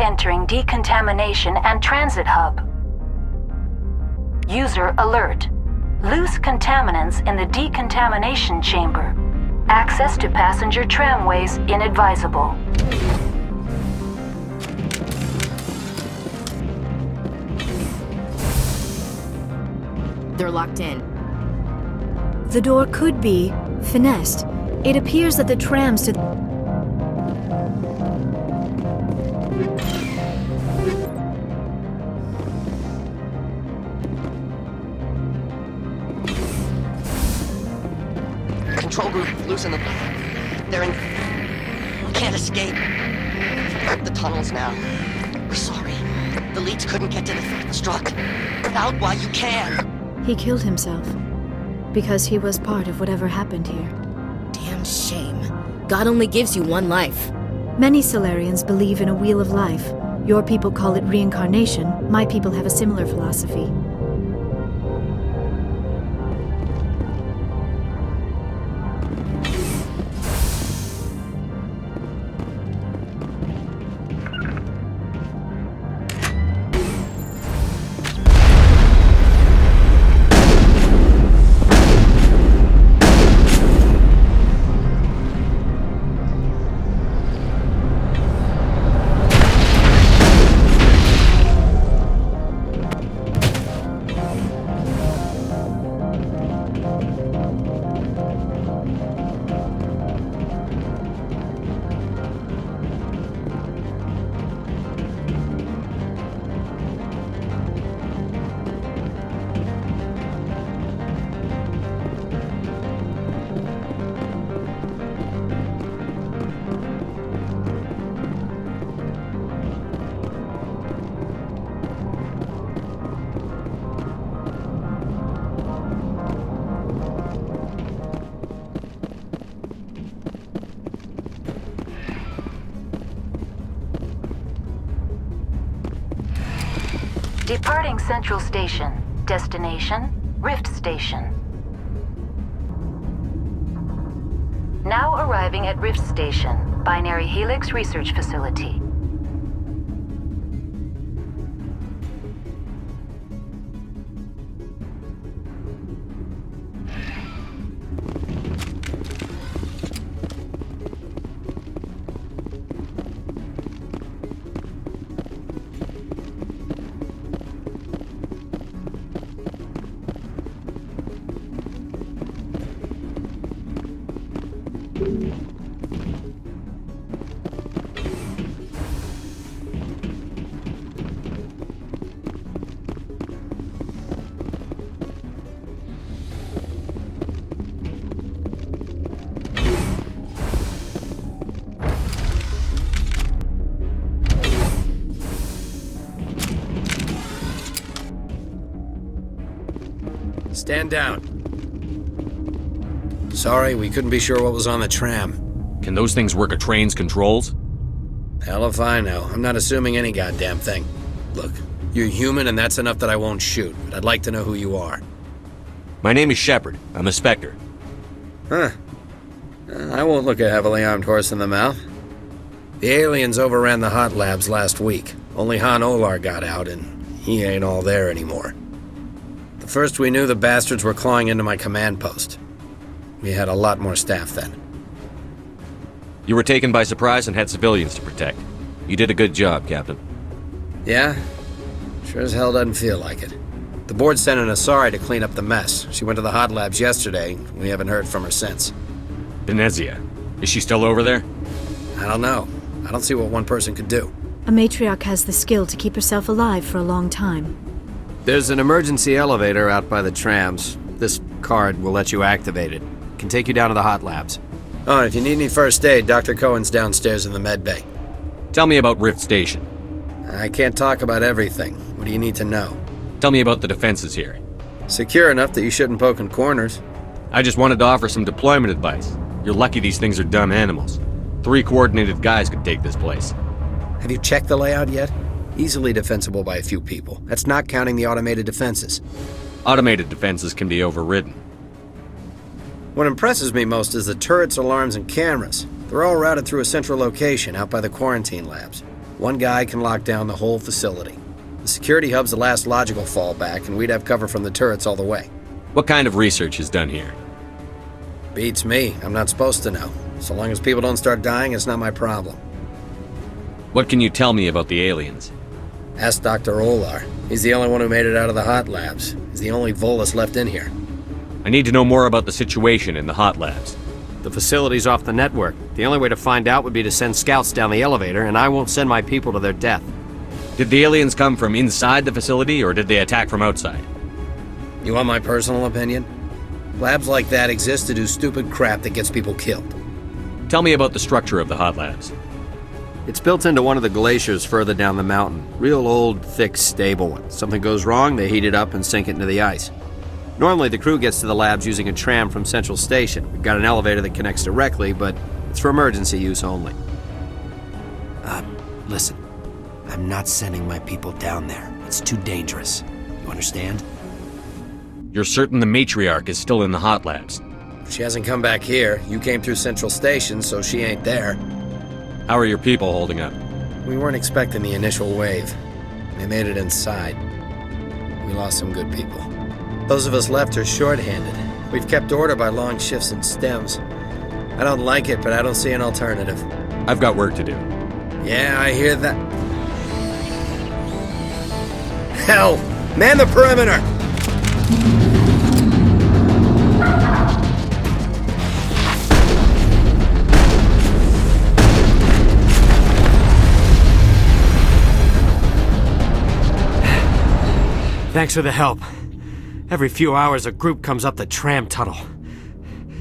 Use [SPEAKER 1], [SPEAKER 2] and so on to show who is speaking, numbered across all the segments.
[SPEAKER 1] entering decontamination and transit hub. User alert. Loose contaminants in the decontamination chamber. Access to passenger tramways inadvisable.
[SPEAKER 2] They're locked in.
[SPEAKER 3] The door could be finessed. It appears that the trams to...
[SPEAKER 4] Control group, loosen them. They're in... We can't escape. The tunnels now. We're sorry. The leads couldn't get to the struck. Out while you can.
[SPEAKER 3] He killed himself. Because he was part of whatever happened here.
[SPEAKER 2] Damn shame. God only gives you one life.
[SPEAKER 3] Many Solarians believe in a wheel of life. Your people call it reincarnation. My people have a similar philosophy.
[SPEAKER 1] Departing Central Station. Destination, Rift Station. Now arriving at Rift Station, Binary Helix Research Facility.
[SPEAKER 5] Stand down. Sorry, we couldn't be sure what was on the tram.
[SPEAKER 6] Can those things work a train's controls?
[SPEAKER 5] Hell if I know. I'm not assuming any goddamn thing. Look, you're human and that's enough that I won't shoot, but I'd like to know who you are.
[SPEAKER 6] My name is Shepard. I'm a Spectre.
[SPEAKER 5] Huh. I won't look a heavily armed horse in the mouth. The aliens overran the hot labs last week. Only Han Olar got out, and he ain't all there anymore. The first we knew, the bastards were clawing into my command post. We had a lot more staff then.
[SPEAKER 6] You were taken by surprise and had civilians to protect. You did a good job, Captain.
[SPEAKER 5] Yeah? Sure as hell doesn't feel like it. The board sent an Asari to clean up the mess. She went to the hot labs yesterday. We haven't heard from her since.
[SPEAKER 6] Benezia. Is she still over there?
[SPEAKER 5] I don't know. I don't see what one person could do.
[SPEAKER 3] A matriarch has the skill to keep herself alive for a long time.
[SPEAKER 5] There's an emergency elevator out by the trams. This card will let you activate it. Can take you down to the hot labs. Oh, and if you need any first aid, Dr. Cohen's downstairs in the med bay.
[SPEAKER 6] Tell me about Rift Station.
[SPEAKER 5] I can't talk about everything. What do you need to know?
[SPEAKER 6] Tell me about the defenses here.
[SPEAKER 5] Secure enough that you shouldn't poke in corners.
[SPEAKER 6] I just wanted to offer some deployment advice. You're lucky these things are dumb animals. 3 coordinated guys could take this place.
[SPEAKER 5] Have you checked the layout yet? Easily defensible by a few people. That's not counting the automated defenses.
[SPEAKER 6] Automated defenses can be overridden.
[SPEAKER 5] What impresses me most is the turrets, alarms, and cameras. They're all routed through a central location out by the quarantine labs. One guy can lock down the whole facility. The security hub's the last logical fallback, and we'd have cover from the turrets all the way.
[SPEAKER 6] What kind of research is done here?
[SPEAKER 5] Beats me. I'm not supposed to know. So long as people don't start dying, it's not my problem.
[SPEAKER 6] What can you tell me about the aliens?
[SPEAKER 5] Ask Dr. Olar. He's the only one who made it out of the hot labs. He's the only Volus left in here.
[SPEAKER 6] I need to know more about the situation in the hot labs.
[SPEAKER 7] The facility's off the network. The only way to find out would be to send scouts down the elevator, and I won't send my people to their death.
[SPEAKER 6] Did the aliens come from inside the facility, or did they attack from outside?
[SPEAKER 5] You want my personal opinion? Labs like that exist to do stupid crap that gets people killed.
[SPEAKER 6] Tell me about the structure of the hot labs.
[SPEAKER 7] It's built into one of the glaciers further down the mountain. Real old, thick, stable one. Something goes wrong, they heat it up and sink it into the ice. Normally, the crew gets to the labs using a tram from Central Station. We've got an elevator that connects directly, but it's for emergency use only. Listen. I'm not sending my people down there. It's too dangerous. You understand?
[SPEAKER 6] You're certain the matriarch is still in the hot labs?
[SPEAKER 5] She hasn't come back here. You came through Central Station, so she ain't there.
[SPEAKER 6] How are your people holding up?
[SPEAKER 5] We weren't expecting the initial wave. They made it inside. We lost some good people. Those of us left are short-handed. We've kept order by long shifts and stems. I don't like it, but I don't see an alternative.
[SPEAKER 6] I've got work to do.
[SPEAKER 5] Yeah, I hear that. Hell! Man the perimeter!
[SPEAKER 7] Thanks for the help. Every few hours, a group comes up the tram tunnel.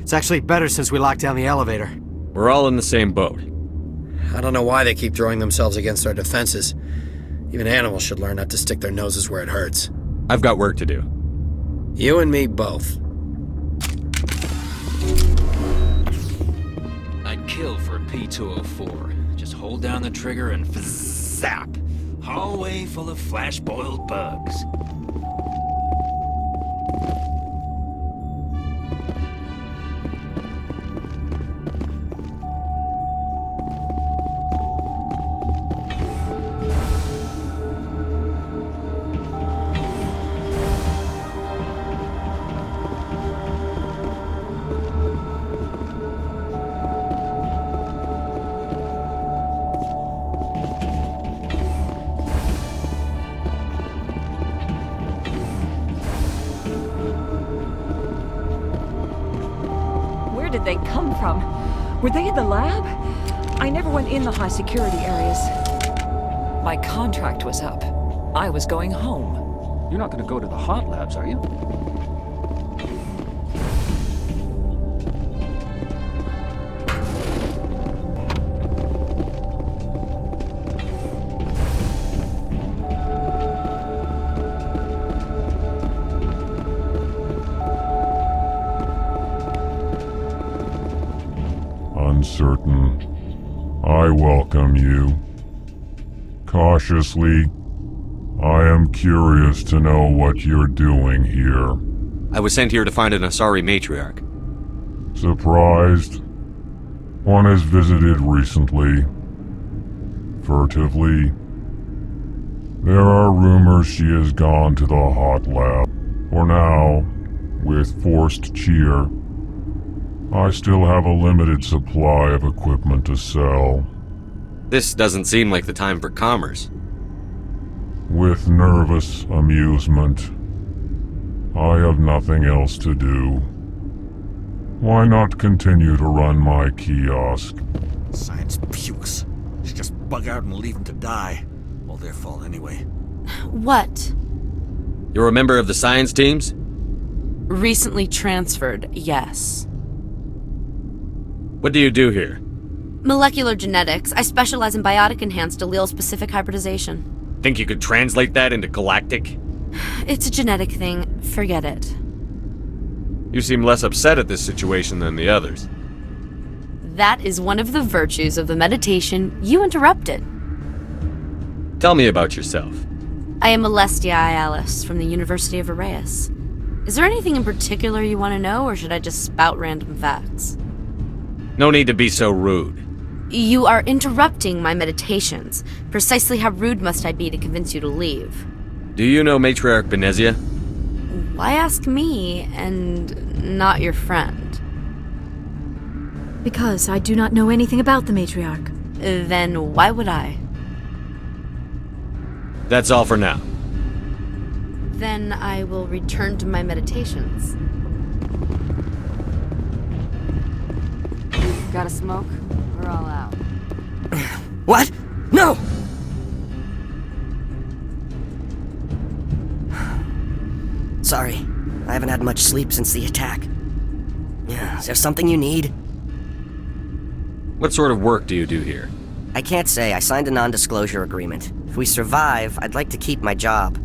[SPEAKER 7] It's actually better since we locked down the elevator.
[SPEAKER 6] We're all in the same boat.
[SPEAKER 5] I don't know why they keep throwing themselves against our defenses. Even animals should learn not to stick their noses where it hurts.
[SPEAKER 6] I've got work to do.
[SPEAKER 5] You and me both.
[SPEAKER 8] I'd kill for P204. Just hold down the trigger and zap. Hallway full of flash-boiled bugs.
[SPEAKER 9] Did they come from? Were they in the lab? I never went in the high security areas. My contract was up. I was going home.
[SPEAKER 8] You're not gonna go to the hot labs, are you?
[SPEAKER 10] Uncertain. I welcome you. Cautiously, I am curious to know what you're doing here.
[SPEAKER 6] I was sent here to find an Asari matriarch.
[SPEAKER 10] Surprised? One has visited recently. Furtively. There are rumors she has gone to the hot lab. For now, with forced cheer, I still have a limited supply of equipment to sell.
[SPEAKER 6] This doesn't seem like the time for commerce.
[SPEAKER 10] With nervous amusement. I have nothing else to do. Why not continue to run my kiosk?
[SPEAKER 8] Science pukes. Should just bug out and leave them to die. All their fault anyway.
[SPEAKER 2] What?
[SPEAKER 6] You're a member of the science teams?
[SPEAKER 2] Recently transferred, yes.
[SPEAKER 6] What do you do here?
[SPEAKER 2] Molecular genetics. I specialize in biotic-enhanced allele-specific hybridization.
[SPEAKER 6] Think you could translate that into galactic?
[SPEAKER 2] It's a genetic thing. Forget it.
[SPEAKER 6] You seem less upset at this situation than the others.
[SPEAKER 2] That is one of the virtues of the meditation you interrupted.
[SPEAKER 6] Tell me about yourself.
[SPEAKER 2] I am Alestia Ialis from the University of Arraeus. Is there anything in particular you want to know, or should I just spout random facts?
[SPEAKER 6] No need to be so rude.
[SPEAKER 2] You are interrupting my meditations. Precisely how rude must I be to convince you to leave?
[SPEAKER 6] Do you know Matriarch Benezia?
[SPEAKER 2] Why ask me and not your friend?
[SPEAKER 3] Because I do not know anything about the matriarch.
[SPEAKER 2] Then why would I?
[SPEAKER 6] That's all for now.
[SPEAKER 2] Then I will return to my meditations. Got a smoke? We're all out.
[SPEAKER 4] What? No! Sorry, I haven't had much sleep since the attack. Yeah, is there something you need?
[SPEAKER 6] What sort of work do you do here?
[SPEAKER 4] I can't say. I signed a non-disclosure agreement. If we survive, I'd like to keep my job.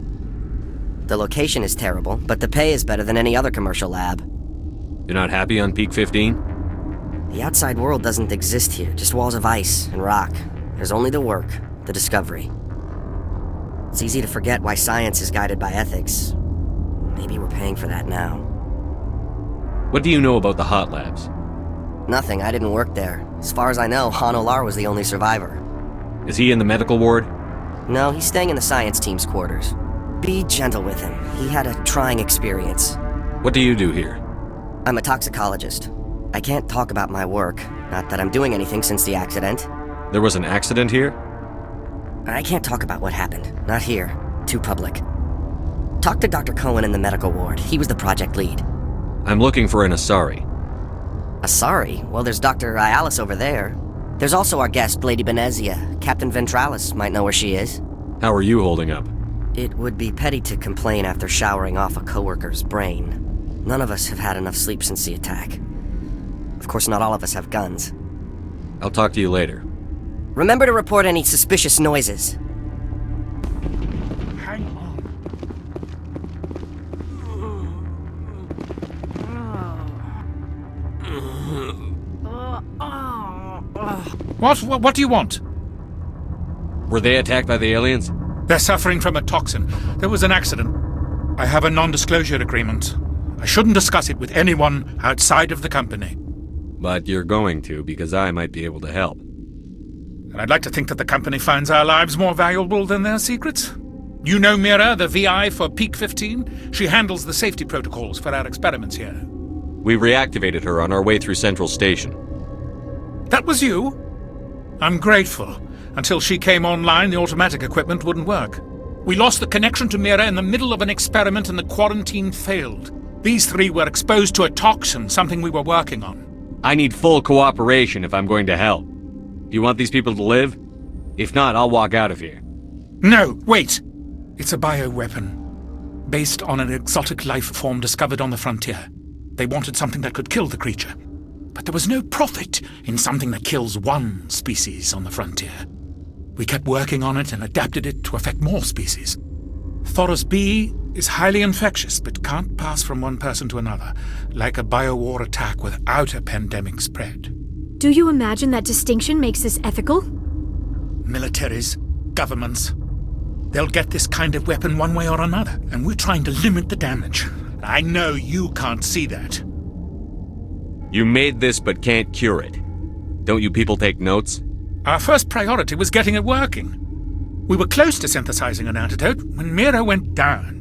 [SPEAKER 4] The location is terrible, but the pay is better than any other commercial lab.
[SPEAKER 6] You're not happy on Peak 15?
[SPEAKER 4] The outside world doesn't exist here, just walls of ice and rock. There's only the work, the discovery. It's easy to forget why science is guided by ethics. Maybe we're paying for that now.
[SPEAKER 6] What do you know about the hot labs?
[SPEAKER 4] Nothing, I didn't work there. As far as I know, Han Olar was the only survivor.
[SPEAKER 6] Is he in the medical ward?
[SPEAKER 4] No, he's staying in the science team's quarters. Be gentle with him. He had a trying experience.
[SPEAKER 6] What do you do here?
[SPEAKER 4] I'm a toxicologist. I can't talk about my work. Not that I'm doing anything since the accident.
[SPEAKER 6] There was an accident here?
[SPEAKER 4] I can't talk about what happened. Not here. Too public. Talk to Dr. Cohen in the medical ward. He was the project lead.
[SPEAKER 6] I'm looking for an Asari.
[SPEAKER 4] Asari? Well, there's Dr. Ialis over there. There's also our guest, Lady Benezia. Captain Ventralis might know where she is.
[SPEAKER 6] How are you holding up?
[SPEAKER 4] It would be petty to complain after showering off a coworker's brain. None of us have had enough sleep since the attack. Of course, not all of us have guns.
[SPEAKER 6] I'll talk to you later.
[SPEAKER 4] Remember to report any suspicious noises.
[SPEAKER 11] Hang on. What do you want?
[SPEAKER 6] Were they attacked by the aliens?
[SPEAKER 11] They're suffering from a toxin. There was an accident. I have a non-disclosure agreement. I shouldn't discuss it with anyone outside of the company.
[SPEAKER 6] But you're going to, because I might be able to help.
[SPEAKER 11] And I'd like to think that the company finds our lives more valuable than their secrets. You know Mira, the VI for Peak 15? She handles the safety protocols for our experiments here.
[SPEAKER 6] We reactivated her on our way through Central Station.
[SPEAKER 11] That was you? I'm grateful. Until she came online, the automatic equipment wouldn't work. We lost the connection to Mira in the middle of an experiment and the quarantine failed. These three were exposed to a toxin, something we were working on.
[SPEAKER 6] I need full cooperation if I'm going to help. Do you want these people to live? If not, I'll walk out of here.
[SPEAKER 11] No, wait! It's a bioweapon, based on an exotic life form discovered on the frontier. They wanted something that could kill the creature. But there was no profit in something that kills one species on the frontier. We kept working on it and adapted it to affect more species. Thoros B is highly infectious, but can't pass from one person to another, like a biowar attack without a pandemic spread.
[SPEAKER 3] Do you imagine that distinction makes this ethical?
[SPEAKER 11] Militaries, governments, they'll get this kind of weapon one way or another, and we're trying to limit the damage. I know you can't see that.
[SPEAKER 6] You made this but can't cure it. Don't you people take notes?
[SPEAKER 11] Our first priority was getting it working. We were close to synthesizing an antidote when Mira went down.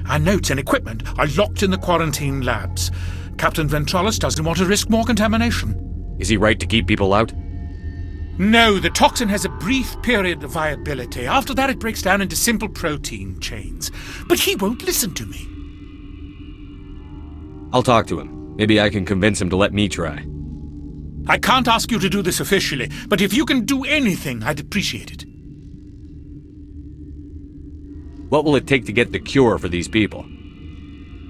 [SPEAKER 11] Our notes and equipment are locked in the quarantine labs. Captain Ventralis doesn't want to risk more contamination.
[SPEAKER 6] Is he right to keep people out?
[SPEAKER 11] No, the toxin has a brief period of viability. After that, it breaks down into simple protein chains. But he won't listen to me.
[SPEAKER 6] I'll talk to him. Maybe I can convince him to let me try.
[SPEAKER 11] I can't ask you to do this officially, but if you can do anything, I'd appreciate it.
[SPEAKER 6] What will it take to get the cure for these people?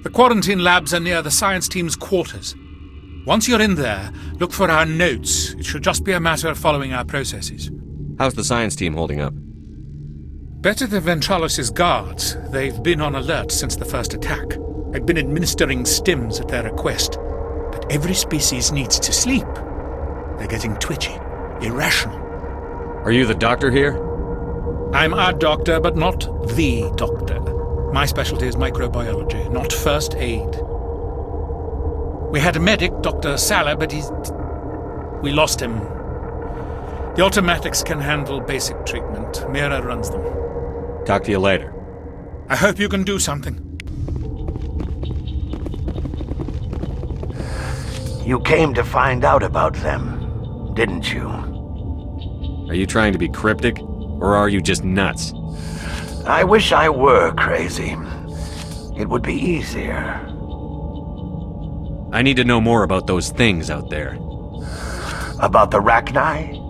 [SPEAKER 11] The quarantine labs are near the science team's quarters. Once you're in there, look for our notes. It should just be a matter of following our processes.
[SPEAKER 6] How's the science team holding up?
[SPEAKER 11] Better than Ventralis' guards. They've been on alert since the first attack. I've been administering stims at their request. But every species needs to sleep. They're getting twitchy, irrational.
[SPEAKER 6] Are you the doctor here?
[SPEAKER 11] I'm a doctor, but not the doctor. My specialty is microbiology, not first aid. We had a medic, Dr. Sala, but we lost him. The automatics can handle basic treatment. Mira runs them.
[SPEAKER 6] Talk to you later.
[SPEAKER 11] I hope you can do something.
[SPEAKER 12] You came to find out about them, didn't you?
[SPEAKER 6] Are you trying to be cryptic, or are you just nuts?
[SPEAKER 12] I wish I were crazy. It would be easier.
[SPEAKER 6] I need to know more about those things out there.
[SPEAKER 12] About the Rachni?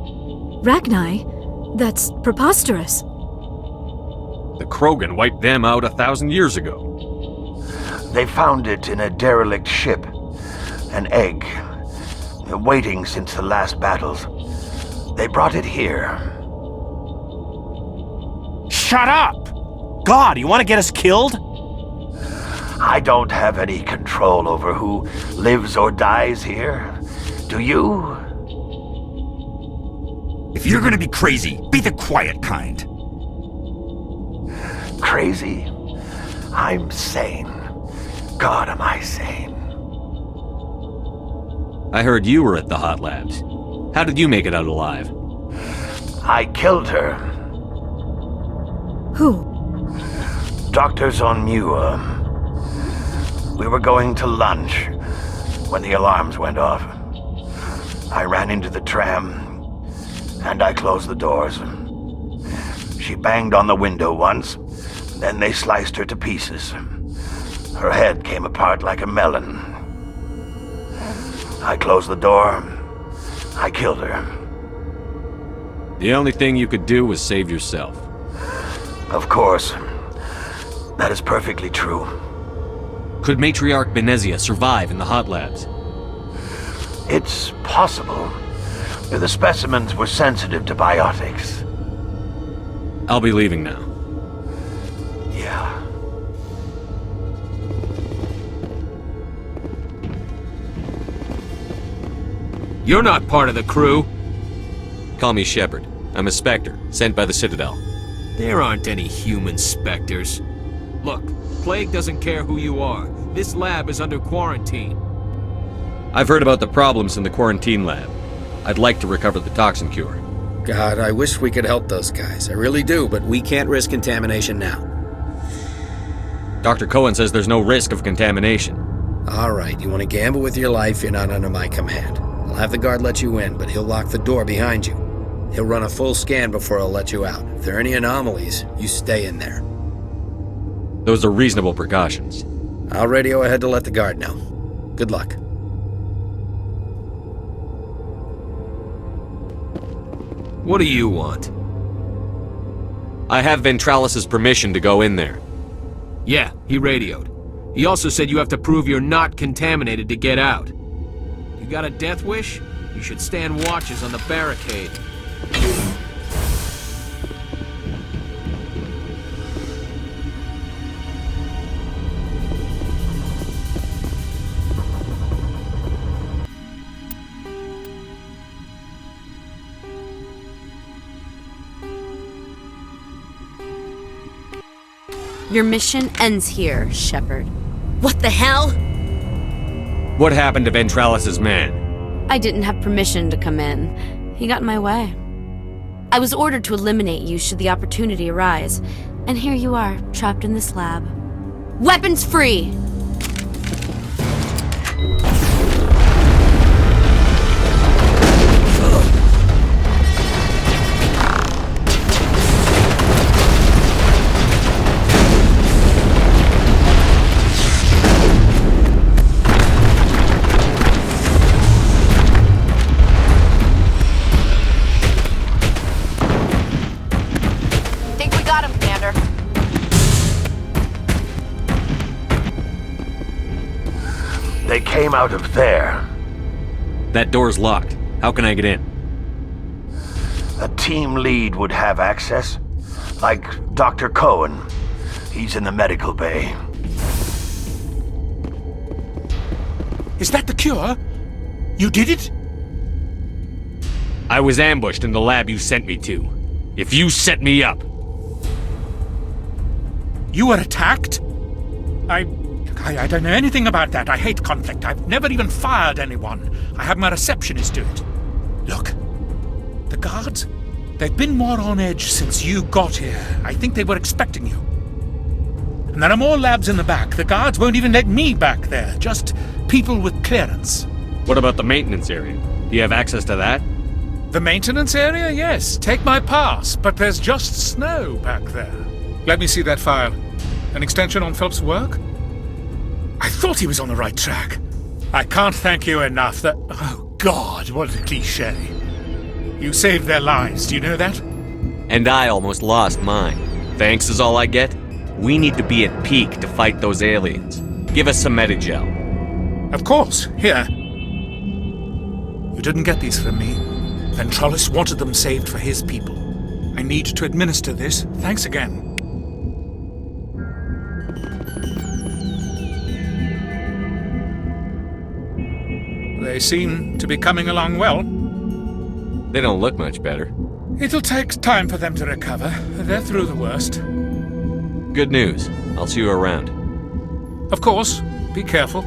[SPEAKER 3] Rachni? That's preposterous.
[SPEAKER 6] The Krogan wiped them out 1,000 years ago.
[SPEAKER 12] They found it in a derelict ship. An egg. Waiting since the last battles. They brought it here.
[SPEAKER 13] Shut up! God, you want to get us killed?
[SPEAKER 12] I don't have any control over who lives or dies here. Do you?
[SPEAKER 8] If you're gonna be crazy, be the quiet kind.
[SPEAKER 12] Crazy? I'm sane. God, am I sane.
[SPEAKER 6] I heard you were at the hot labs. How did you make it out alive?
[SPEAKER 12] I killed her.
[SPEAKER 3] Who?
[SPEAKER 12] Doctors on ME2. We were going to lunch when the alarms went off. I ran into the tram, and I closed the doors. She banged on the window once, then they sliced her to pieces. Her head came apart like a melon. I closed the door. I killed her.
[SPEAKER 6] The only thing you could do was save yourself.
[SPEAKER 12] Of course. That is perfectly true.
[SPEAKER 6] Could Matriarch Benezia survive in the hot labs?
[SPEAKER 12] It's possible. The specimens were sensitive to biotics.
[SPEAKER 6] I'll be leaving now.
[SPEAKER 12] Yeah.
[SPEAKER 14] You're not part of the crew.
[SPEAKER 6] Call me Shepard. I'm a Spectre, sent by the Citadel.
[SPEAKER 14] There aren't any human specters. Look, Plague doesn't care who you are. This lab is under quarantine.
[SPEAKER 6] I've heard about the problems in the quarantine lab. I'd like to recover the toxin cure.
[SPEAKER 5] God, I wish we could help those guys. I really do, but we can't risk contamination now.
[SPEAKER 6] Dr. Cohen says there's no risk of contamination.
[SPEAKER 5] All right, you want to gamble with your life, you're not under my command. I'll have the guard let you in, but he'll lock the door behind you. He'll run a full scan before he'll let you out. If there are any anomalies, you stay in there.
[SPEAKER 6] Those are reasonable precautions.
[SPEAKER 5] I'll radio ahead to let the guard know. Good luck.
[SPEAKER 14] What do you want?
[SPEAKER 6] I have Ventralis' permission to go in there.
[SPEAKER 14] Yeah, he radioed. He also said you have to prove you're not contaminated to get out. You got a death wish? You should stand watches on the barricade.
[SPEAKER 2] Your mission ends here, Shepard. What the hell?
[SPEAKER 6] What happened to Ventralis' man?
[SPEAKER 2] I didn't have permission to come in. He got in my way. I was ordered to eliminate you should the opportunity arise. And here you are, trapped in this lab. Weapons free!
[SPEAKER 12] They came out of there.
[SPEAKER 6] That door's locked. How can I get in?
[SPEAKER 12] A team lead would have access. Like Dr. Cohen. He's in the medical bay.
[SPEAKER 11] Is that the cure? You did it?
[SPEAKER 6] I was ambushed in the lab you sent me to. If you set me up...
[SPEAKER 11] You were attacked? I don't know anything about that. I hate conflict. I've never even fired anyone. I have my receptionist do it. Look, The guards? They've been more on edge since you got here. I think they were expecting you. And there are more labs in the back. The guards won't even let me back there. Just people with clearance.
[SPEAKER 6] What about the maintenance area? Do you have access to that?
[SPEAKER 11] The maintenance area? Yes. Take my pass. But there's just snow back there. Let me see that file. An extension on Phelps' work? I thought he was on the right track. I can't thank you enough that... Oh, God, what a cliché. You saved their lives, do you know that?
[SPEAKER 6] And I almost lost mine. Thanks is all I get? We need to be at peak to fight those aliens. Give us some Medigel.
[SPEAKER 11] Of course. Here. You didn't get these from me. Ventralis wanted them saved for his people. I need to administer this. Thanks again. They seem to be coming along well.
[SPEAKER 6] They don't look much better.
[SPEAKER 11] It'll take time for them to recover. They're through the worst.
[SPEAKER 6] Good news. I'll see you around.
[SPEAKER 11] Of course. Be careful.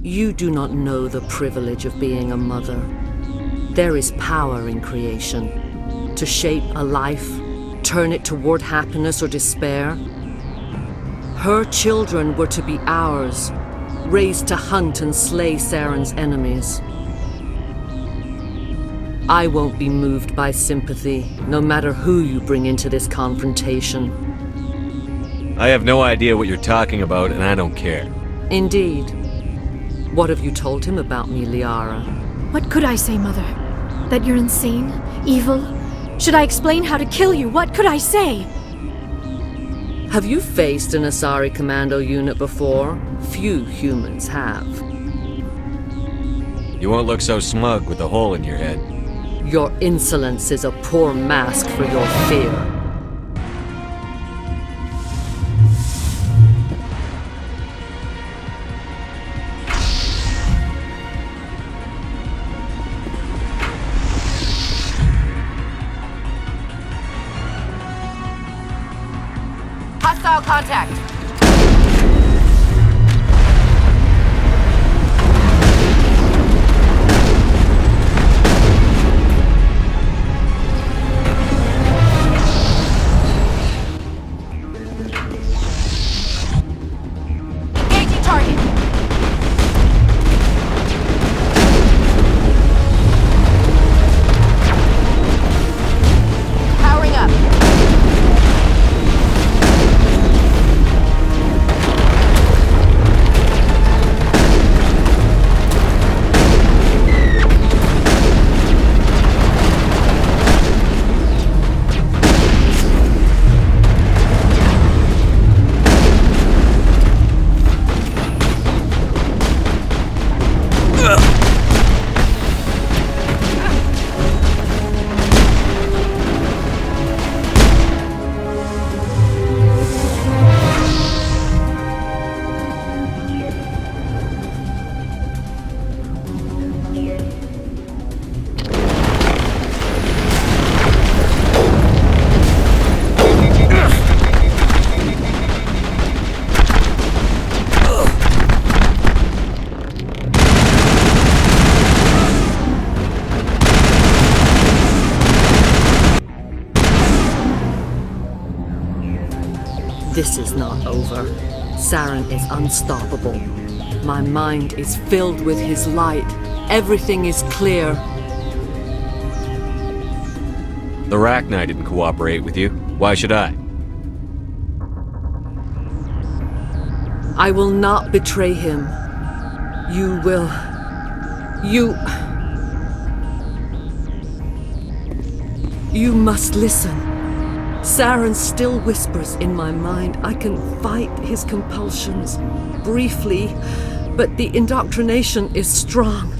[SPEAKER 15] You do not know the privilege of being a mother. There is power in creation. To shape a life, turn it toward happiness or despair. Her children were to be ours, raised to hunt and slay Saren's enemies. I won't be moved by sympathy, no matter who you bring into this confrontation.
[SPEAKER 6] I have no idea what you're talking about, and I don't care.
[SPEAKER 15] Indeed. What have you told him about me, Liara?
[SPEAKER 3] What could I say, Mother? That you're insane? Evil? Should I explain how to kill you? What could I say?
[SPEAKER 15] Have you faced an Asari commando unit before? Few humans have.
[SPEAKER 6] You won't look so smug with a hole in your head.
[SPEAKER 15] Your insolence is a poor mask for your fear.
[SPEAKER 2] Hostile contact. Engaging target. Powering up.
[SPEAKER 15] This is not over. Saren is unstoppable. My mind is filled with his light. Everything is clear.
[SPEAKER 6] The Rachni didn't cooperate with you. Why should I?
[SPEAKER 15] I will not betray him. You will. You must listen. Saren still whispers in my mind. I can fight his compulsions, briefly, but the indoctrination is strong.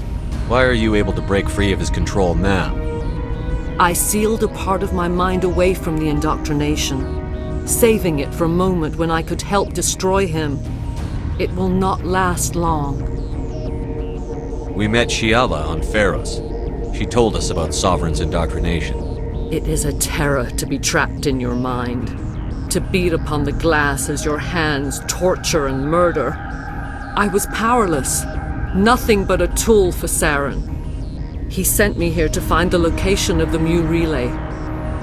[SPEAKER 6] Why are you able to break free of his control now?
[SPEAKER 15] I sealed a part of my mind away from the indoctrination, saving it for a moment when I could help destroy him. It will not last long.
[SPEAKER 6] We met Shiala on Pharos. She told us about Sovereign's indoctrination.
[SPEAKER 15] It is a terror to be trapped in your mind, to beat upon the glass as your hands torture and murder. I was powerless, nothing but a tool for Saren. He sent me here to find the location of the ME relay.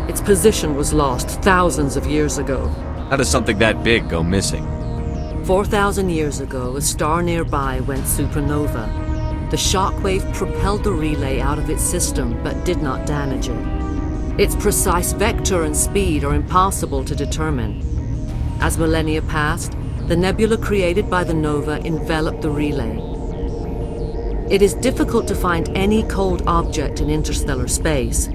[SPEAKER 15] Its position was lost thousands of years ago.
[SPEAKER 6] How does something that big go missing?
[SPEAKER 15] 4,000 years ago, a star nearby went supernova. The shockwave propelled the relay out of its system, but did not damage it. Its precise vector and speed are impossible to determine. As millennia passed, the nebula created by the nova enveloped the relay. It is difficult to find any cold object in interstellar space,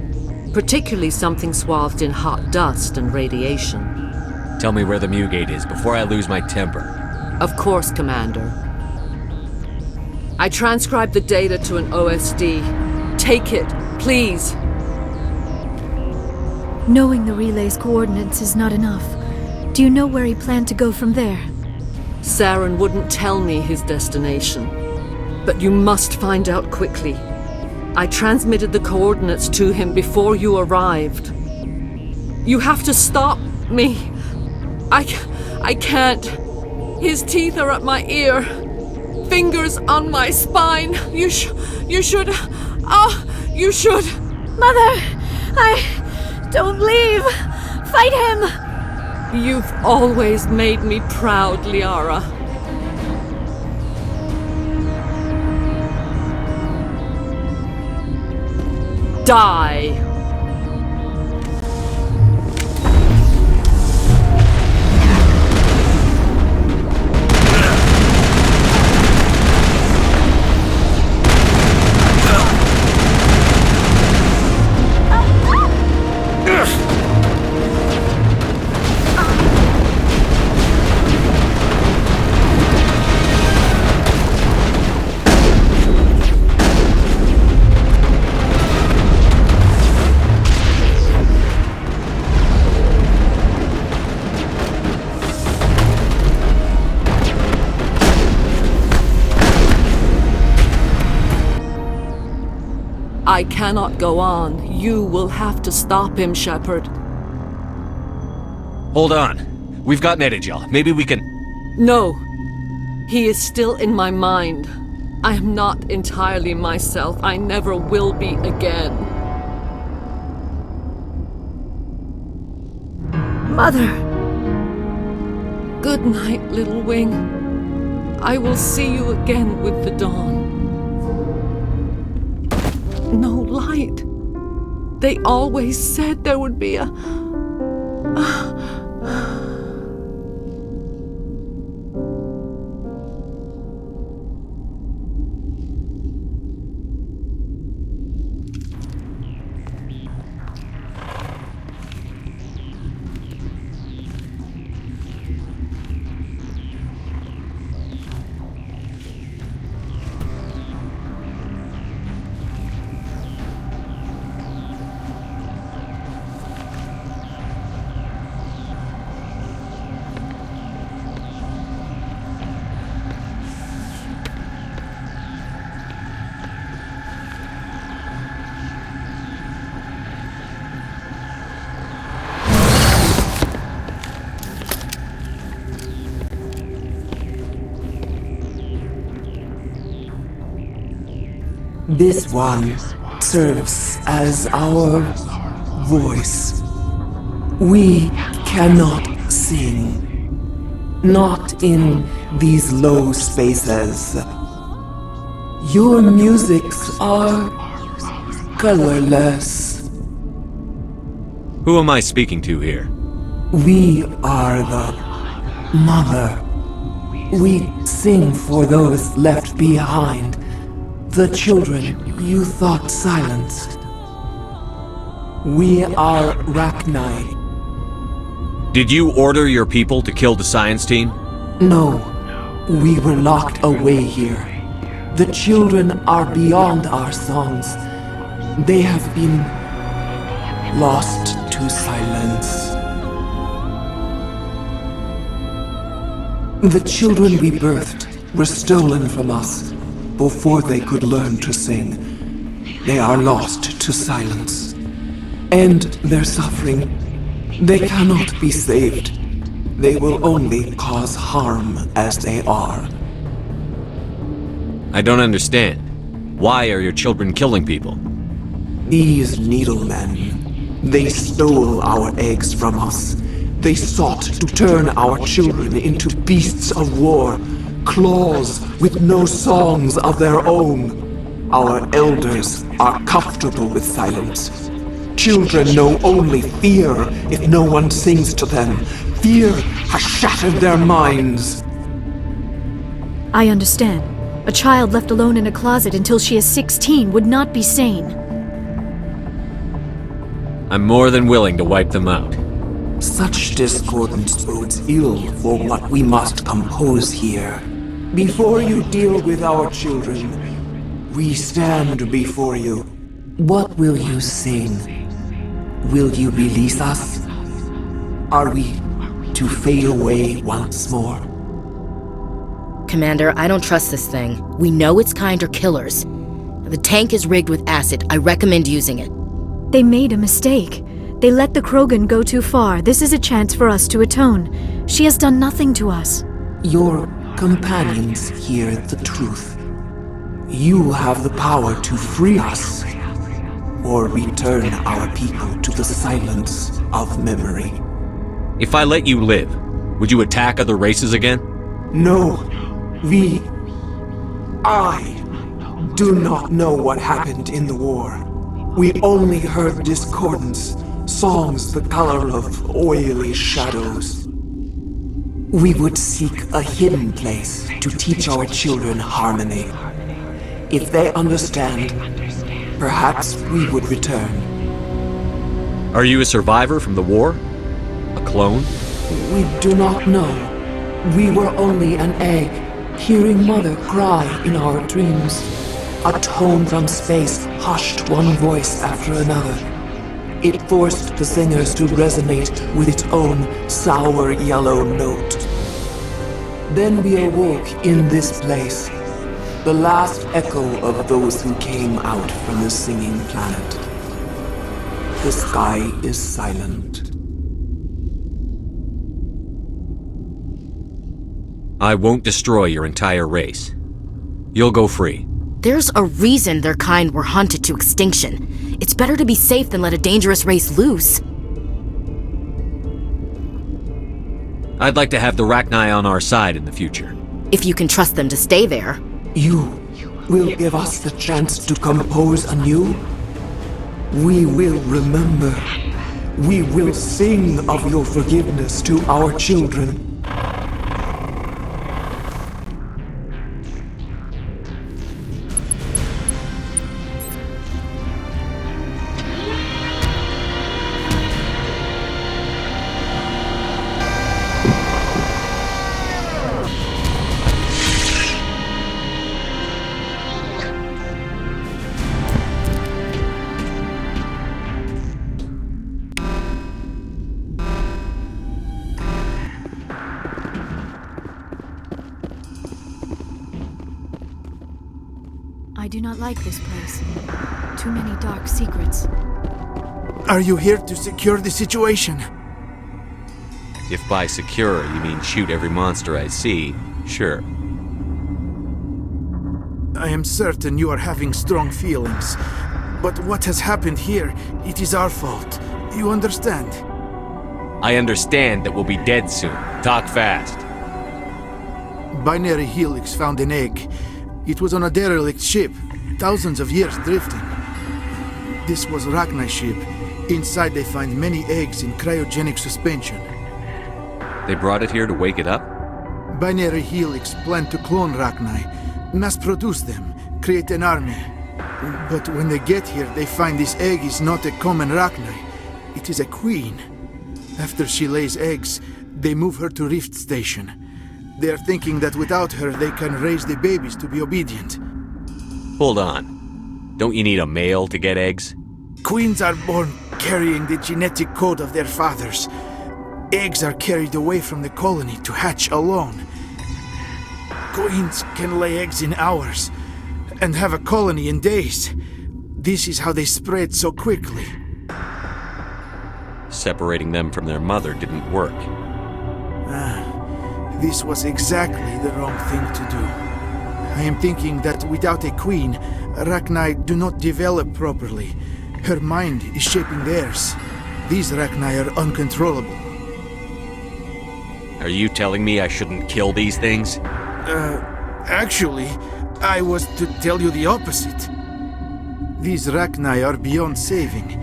[SPEAKER 15] particularly something swathed in hot dust and radiation.
[SPEAKER 6] Tell me where the ME gate is before I lose my temper.
[SPEAKER 15] Of course, Commander. I transcribed the data to an OSD. Take it, please.
[SPEAKER 3] Knowing the relay's coordinates is not enough. Do you know where he planned to go from there?
[SPEAKER 15] Saren wouldn't tell me his destination. But you must find out quickly. I transmitted the coordinates to him before you arrived. You have to stop me. I can't. His teeth are at my ear. Fingers on my spine. You should. You should.
[SPEAKER 3] Mother! Don't leave! Fight him!
[SPEAKER 15] You've always made me proud, Liara. Die! I cannot go on. You will have to stop him, Shepard.
[SPEAKER 6] Hold on. We've got Metagel. Maybe we can...
[SPEAKER 15] No. He is still in my mind. I am not entirely myself. I never will be again.
[SPEAKER 3] Mother!
[SPEAKER 15] Good night, little wing. I will see you again with the dawn. No light. They always said there would be a...
[SPEAKER 16] This one serves as our voice. We cannot sing. Not in these low spaces. Your musics are colorless.
[SPEAKER 6] Who am I speaking to here?
[SPEAKER 16] We are the mother. We sing for those left behind, the children you thought silenced. We are Rachni.
[SPEAKER 6] Did you order your people to kill the science team?
[SPEAKER 16] No, we were locked away here. The children are beyond our songs. They have been lost to silence. The children we birthed were stolen from us before they could learn to sing. They are lost to silence. And their suffering, they cannot be saved. They will only cause harm as they are.
[SPEAKER 6] I don't understand. Why are your children killing people?
[SPEAKER 16] These needlemen, they stole our eggs from us. They sought to turn our children into beasts of war, claws with no songs of their own. Our elders are comfortable with silence. Children know only fear if no one sings to them. Fear has shattered their minds.
[SPEAKER 3] I understand. A child left alone in a closet until she is 16 would not be sane.
[SPEAKER 6] I'm more than willing to wipe them out.
[SPEAKER 16] Such discordance bodes ill for what we must compose here. Before you deal with our children, we stand before you. What will you sing? Will you release us? Are we to fade away once more?
[SPEAKER 2] Commander, I don't trust this thing. We know its kind are killers. The tank is rigged with acid. I recommend using it.
[SPEAKER 3] They made a mistake. They let the Krogan go too far. This is a chance for us to atone. She has done nothing to us.
[SPEAKER 16] Your companions hear the truth. You have the power to free us, or return our people to the silence of memory.
[SPEAKER 6] If I let you live, would you attack other races again?
[SPEAKER 16] No. I do not know what happened in the war. We only heard discordance, songs the color of oily shadows. We would seek a hidden place to teach our children harmony. If they understand, perhaps we would return.
[SPEAKER 6] Are you a survivor from the war? A clone?
[SPEAKER 16] We do not know. We were only an egg, hearing Mother cry in our dreams. A tone from space hushed one voice after another. It forced the singers to resonate with its own sour yellow note. Then we awoke in this place, the last echo of those who came out from the singing planet. The sky is silent.
[SPEAKER 6] I won't destroy your entire race. You'll go free.
[SPEAKER 2] There's a reason their kind were hunted to extinction. It's better to be safe than let a dangerous race loose.
[SPEAKER 6] I'd like to have the Rachni on our side in the future.
[SPEAKER 2] If you can trust them to stay there.
[SPEAKER 16] You will give us the chance to compose anew? We will remember. We will sing of your forgiveness to our children.
[SPEAKER 3] I do not like this place. Too many dark secrets.
[SPEAKER 17] Are you here to secure the situation?
[SPEAKER 6] If by secure you mean shoot every monster I see, sure.
[SPEAKER 17] I am certain you are having strong feelings. But what has happened here, it is our fault. You understand?
[SPEAKER 6] I understand that we'll be dead soon. Talk fast.
[SPEAKER 17] Binary Helix found an egg. It was on a derelict ship, thousands of years drifting. This was Rachni's ship. Inside they find many eggs in cryogenic suspension.
[SPEAKER 6] They brought it here to wake it up?
[SPEAKER 17] Binary Helix planned to clone Rachni, mass-produce them, create an army. But when they get here, they find this egg is not a common Rachni. It is a queen. After she lays eggs, they move her to Rift Station. They are thinking that without her, they can raise the babies to be obedient.
[SPEAKER 6] Hold on. Don't you need a male to get eggs?
[SPEAKER 17] Queens are born carrying the genetic code of their fathers. Eggs are carried away from the colony to hatch alone. Queens can lay eggs in hours and have a colony in days. This is how they spread so quickly.
[SPEAKER 6] Separating them from their mother didn't work.
[SPEAKER 17] This was exactly the wrong thing to do. I am thinking that without a queen, Rachni do not develop properly. Her mind is shaping theirs. These Rachni are uncontrollable.
[SPEAKER 6] Are you telling me I shouldn't kill these things?
[SPEAKER 17] Actually, I was to tell you the opposite. These Rachni are beyond saving.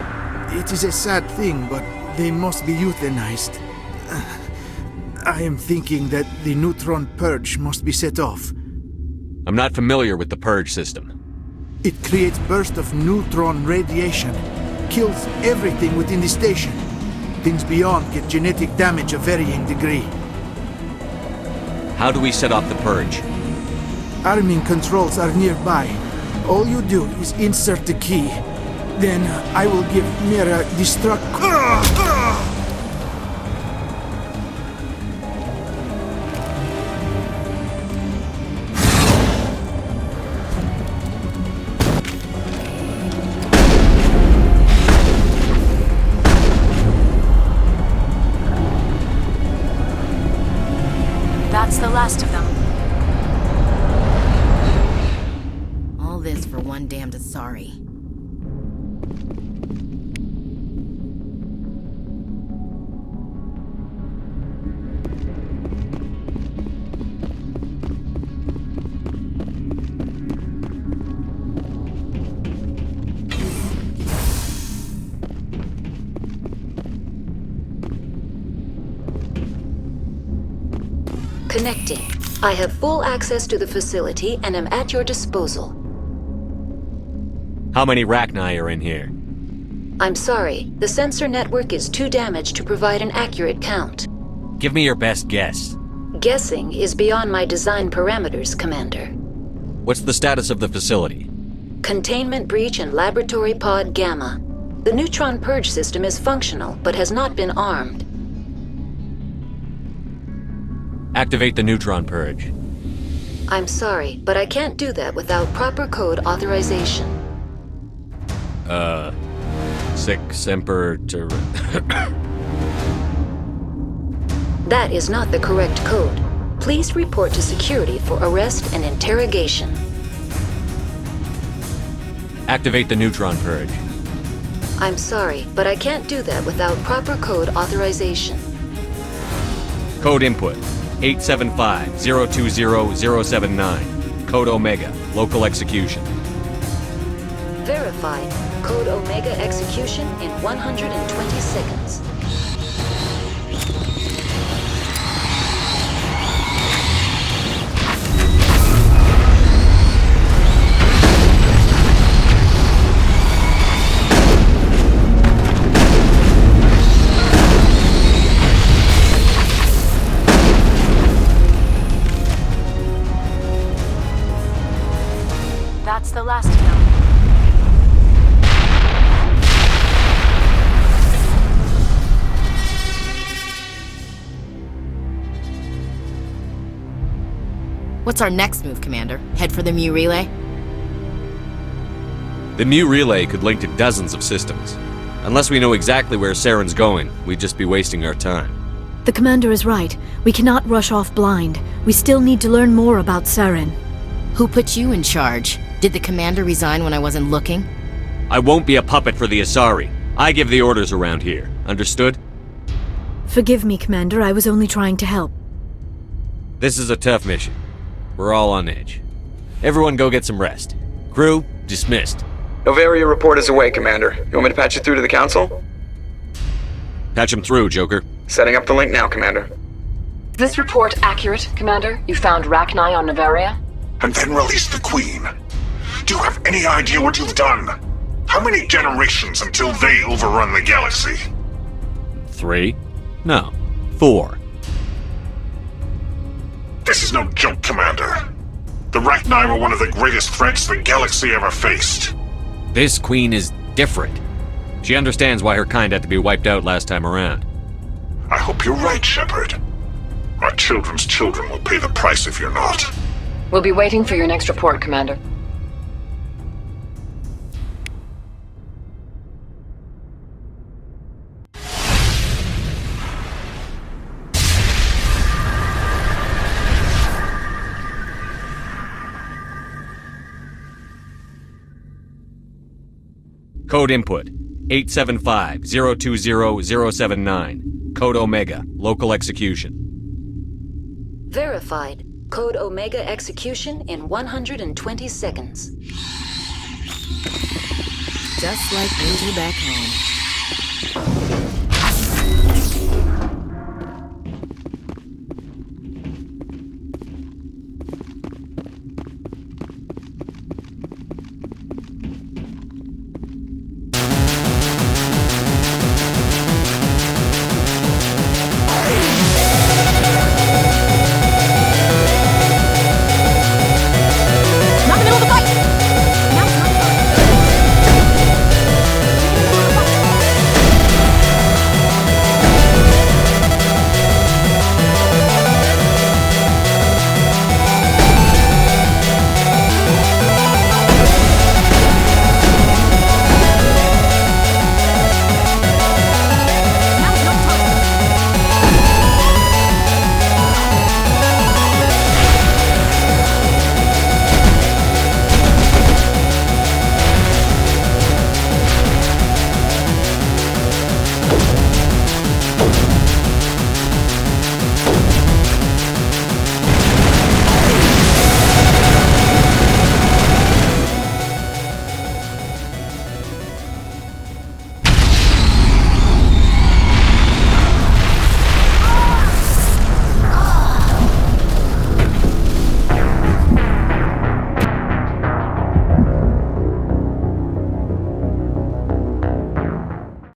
[SPEAKER 17] It is a sad thing, but they must be euthanized. I am thinking that the neutron purge must be set off.
[SPEAKER 6] I'm not familiar with the purge system.
[SPEAKER 17] It creates bursts of neutron radiation, kills everything within the station. Things beyond get genetic damage of varying degree.
[SPEAKER 6] How do we set off the purge?
[SPEAKER 17] Arming controls are nearby. All you do is insert the key. Then I will give Mira destruct...
[SPEAKER 2] That's the last of them.
[SPEAKER 18] All this for one damned Asari.
[SPEAKER 1] Connecting. I have full access to the facility and am at your disposal.
[SPEAKER 6] How many Rachni are in here?
[SPEAKER 1] I'm sorry, the sensor network is too damaged to provide an accurate count.
[SPEAKER 6] Give me your best guess.
[SPEAKER 1] Guessing is beyond my design parameters, Commander.
[SPEAKER 6] What's the status of the facility?
[SPEAKER 1] Containment breach and laboratory pod Gamma. The neutron purge system is functional, but has not been armed.
[SPEAKER 6] Activate the neutron purge.
[SPEAKER 1] I'm sorry, but I can't do that without proper code authorization.
[SPEAKER 6] Sic semper ter...
[SPEAKER 1] That is not the correct code. Please report to security for arrest and interrogation.
[SPEAKER 6] Activate the neutron purge.
[SPEAKER 1] I'm sorry, but I can't do that without proper code authorization.
[SPEAKER 6] Code input 875-020-079. Code Omega. Local execution.
[SPEAKER 1] Verified. Code Omega execution in 120 seconds.
[SPEAKER 2] That's the last of them.
[SPEAKER 18] What's our next move, Commander? Head for the ME relay?
[SPEAKER 6] The ME relay could link to dozens of systems. Unless we know exactly where Saren's going, we'd just be wasting our time.
[SPEAKER 3] The commander is right. We cannot rush off blind. We still need to learn more about Saren.
[SPEAKER 18] Who put you in charge? Did the commander resign when I wasn't looking?
[SPEAKER 6] I won't be a puppet for the Asari. I give the orders around here. Understood?
[SPEAKER 3] Forgive me, Commander. I was only trying to help.
[SPEAKER 6] This is a tough mission. We're all on edge. Everyone go get some rest. Crew, dismissed.
[SPEAKER 19] Novaria report is away, Commander. You want me to patch it through to the Council?
[SPEAKER 6] Patch him through, Joker.
[SPEAKER 19] Setting up the link now, Commander.
[SPEAKER 20] This report accurate, Commander? You found Rachni on Novaria?
[SPEAKER 21] And then released the Queen. Do you have any idea what you've done? How many generations until they overrun the galaxy?
[SPEAKER 6] 3? No, 4.
[SPEAKER 21] This is no joke, Commander. The Rachni were one of the greatest threats the galaxy ever faced.
[SPEAKER 6] This Queen is different. She understands why her kind had to be wiped out last time around.
[SPEAKER 21] I hope you're right, Shepard. My children's children will pay the price if you're not.
[SPEAKER 20] We'll be waiting for your next report, Commander.
[SPEAKER 6] Code input, 875-020-079. Code Omega, local execution.
[SPEAKER 1] Verified. Code Omega execution in 120 seconds.
[SPEAKER 2] Just like Angie back home.